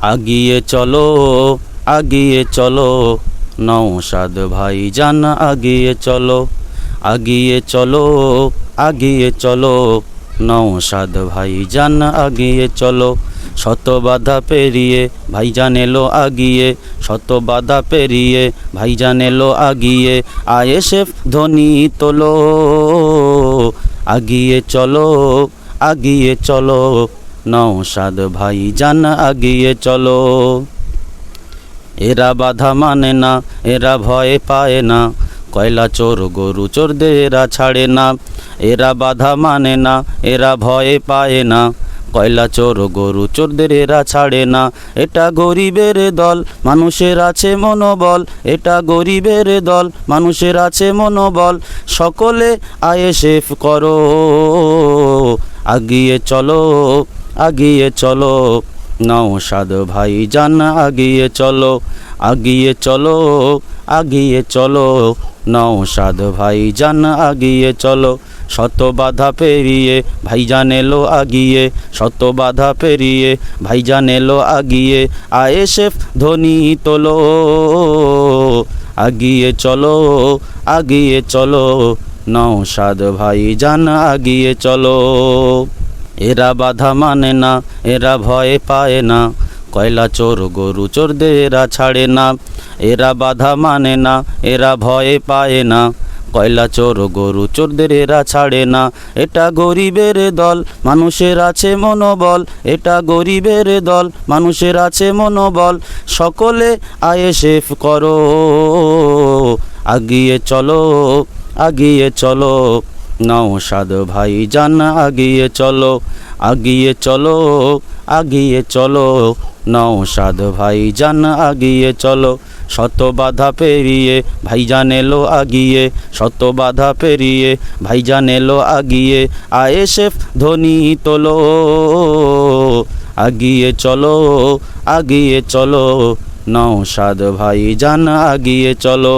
আগিয়ে চলো আগিয়ে চলো নওশাদ ভাইজান আগিয়ে চলো আগিয়ে চলো আগিয়ে চলো নওশাদ ভাইজান আগিয়ে চলো শত বাধা পেরিয়ে ভাইজান এলো আগিয়ে শত বাধা পেরিয়ে ভাইজান এলো আগিয়ে আইএসএফ ধ্বনি তোলো আগিয়ে চলো আগিয়ে চলো নওশাদ ভাইজান আগিয়ে চলো এরা বাধা মানে না এরা ভয় পায় না কয়লা চোর গরু চোরদের এরা ছাড়ে না এরা বাধা মানে না এরা ভয় পায় না কয়লা চোর গরু চোরদের এরা ছাড়ে না এটা গরিবের দল মানুষের আছে মনোবল এটা গরিবের দল মানুষের আছে মনোবল সকলে আইএসএফ করো আগিয়ে চলো আগিয়ে চলো নওশাদ ভাইজান আগিয়ে চলো আগিয়ে চলো আগিয়ে চলো নওশাদ ভাইজান আগিয়ে চলো শত বাধা পেরিয়ে ভাইজান এলো আগিয়ে শত বাধা পেরিয়ে ভাইজান এলো আগিয়ে আইএসএফ ধ্বনি তোলো আগিয়ে চলো আগিয়ে চলো নওশাদ ভাইজান আগিয়ে চলো আগিয়ে চলো আগিয়ে চলো নওশাদ ভাইজান আগিয়ে চলো আগিয়ে চলো আগিয়ে চলো নওশাদ ভাইজান আগিয়ে চলো আগিয়ে চলো আগিয়ে চলো আগিয়ে চলো আগিয়ে চলো আগিয়ে চলো আগিয়ে চলো আগিয়ে চলো আগিয়ে চলো আগিয়ে চলো আগিয়ে চলো আগিয়ে চলো এরা বাধা মানে না এরা ভয় পায় না কয়লা চোর গরু চোরদের এরা ছাড়ে না এরা বাধা মানে না এরা ভয় পায় না কয়লা চোর গরু চোরদের এরা ছাড়ে না এটা গরিবের দল মানুষের আছে মনোবল এটা গরিবের দল মানুষের আছে মনোবল সকলে আইএসএফ করো আগিয়ে চলো আগিয়ে চলো নওশাদ ভাইজান আগিয়ে চলো আগিয়ে চলো আগিয়ে চলো নওশাদ ভাইজান আগিয়ে চলো শত বাধা পেরিয়ে ভাইজান এলো আগিয়ে শত বাধা পেরিয়ে ভাইজান এলো আগিয়ে আইএসএফ ধ্বনি তোলো আগিয়ে চলো আগিয়ে চলো নওশাদ ভাইজান আগিয়ে চলো।